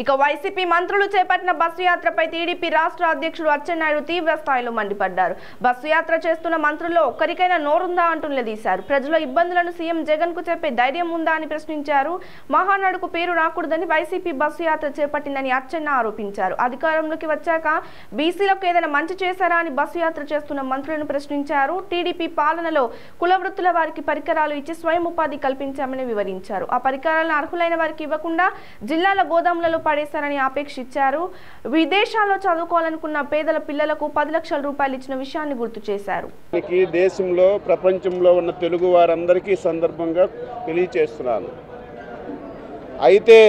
ఇక వైసీపీ మంత్రులు చేపట్టిన బస్సు యాత్రపై టీడీపీ రాష్ట్ర అధ్యక్షుడు అచ్చెన్నాయుడు తీవ్ర స్థాయిలో మండిపడ్డారు. బస్సు యాత్ర చేస్తున్న మంత్రుల్లో ఒక్కరికైనా నోరుందా అంటూ నిలదీశారు. ప్రజల ఇబ్బందులను సీఎం జగన్ కు చెప్పే ధైర్యం ఉందా అని ప్రశ్నించారు. మహానాడుకు పేరు రాకూడదని వైసీపీ బస్సు యాత్ర చేపట్టిందని అచ్చెన్న ఆరోపించారు. అధికారంలోకి వచ్చాక బీసీలకు ఏదైనా మంచి చేశారా అని బస్సు యాత్ర చేస్తున్న మంత్రులను ప్రశ్నించారు. టీడీపీ పాలనలో కుల వృత్తుల వారికి పరికరాలు ఇచ్చి స్వయం ఉపాధి కల్పించామని వివరించారు. ఆ పరికరాలను అర్హులైన వారికి ఇవ్వకుండా జిల్లాల గోదాములలో పడేశారని ఆపేక్షించారు. విదేశాల్లో చదువుకోవాలనుకున్న పేదల పిల్లలకు 10 లక్షల రూపాయలు ఇచ్చిన విషయాన్ని గుర్తు చేశారు. దేశంలో ప్రపంచంలో ఉన్న తెలుగు వారందరికీ సందర్భంగా తెలియజేస్తున్నాను. అయితే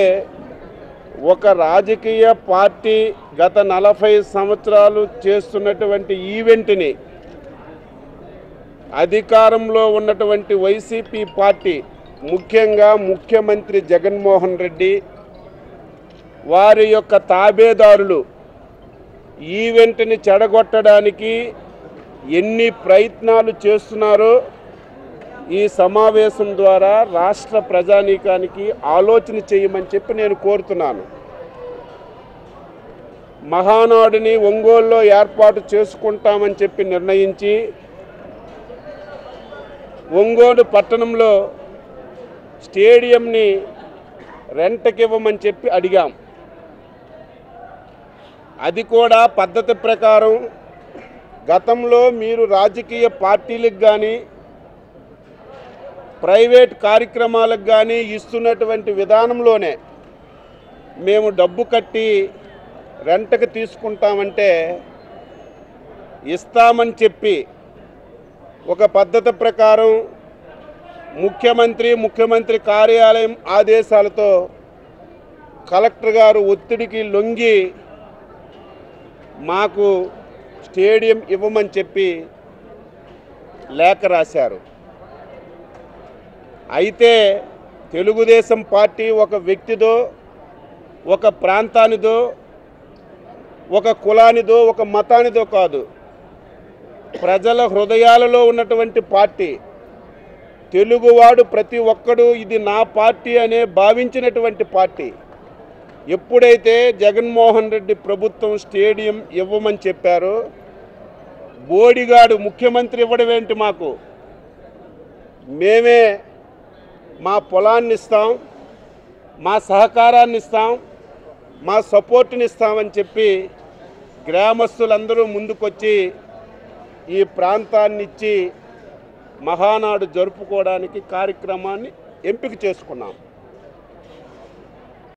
ఒక రాజకీయ పార్టీ గత 40 సంవత్సరాలు చేస్తున్నటువంటి ఈవెంట్ని అధికారంలో ఉన్నటువంటి వైసీపీ పార్టీ, ముఖ్యంగా ముఖ్యమంత్రి జగన్మోహన్ రెడ్డి వారి యొక్క తాబేదారులు ఈవెంట్ని చెడగొట్టడానికి ఎన్ని ప్రయత్నాలు చేస్తున్నారో ఈ సమావేశం ద్వారా రాష్ట్ర ప్రజానీకానికి ఆలోచన చేయమని చెప్పి నేను కోరుతున్నాను. మహానాడుని ఒంగోలులో ఏర్పాటు చేసుకుంటామని చెప్పి నిర్ణయించి ఒంగోలు పట్టణంలో స్టేడియంని రెంట్కి ఇవ్వమని చెప్పి అడిగాం. అది కూడా పద్ధతి ప్రకారం గతంలో మీరు రాజకీయ పార్టీలకు కానీ ప్రైవేట్ కార్యక్రమాలకు కానీ ఇస్తున్నటువంటి విధానంలోనే మేము డబ్బు కట్టి రెంట్కి తీసుకుంటామంటే ఇస్తామని చెప్పి ఒక పద్ధతి ప్రకారం ముఖ్యమంత్రి కార్యాలయం ఆదేశాలతో కలెక్టర్ గారు ఒత్తిడికి లొంగి మాకు స్టేడియం ఇవ్వమని చెప్పి లేఖ రాశారు. అయితే తెలుగుదేశం పార్టీ ఒక వ్యక్తిదో, ఒక ప్రాంతానిదో, ఒక కులానిదో, ఒక మతానిదో కాదు, ప్రజల హృదయాలలో ఉన్నటువంటి పార్టీ. తెలుగువాడు ప్రతి ఒక్కడు ఇది నా పార్టీ అనే భావించినటువంటి పార్టీ. ఎప్పుడైతే జగన్మోహన్ రెడ్డి ప్రభుత్వం స్టేడియం ఇవ్వమని చెప్పారో, బోడిగాడు ముఖ్యమంత్రి ఇవ్వడం ఏంటి, మాకు మేమే మా పొలాన్ని ఇస్తాం, మా సహకారాన్ని ఇస్తాం, మా సపోర్ట్ని ఇస్తామని చెప్పి గ్రామస్తులందరూ ముందుకొచ్చి ఈ ప్రాంతాన్ని ఇచ్చి మహానాడు జరుపుకోవడానికి కార్యక్రమాన్ని ఎంపిక చేసుకున్నాం.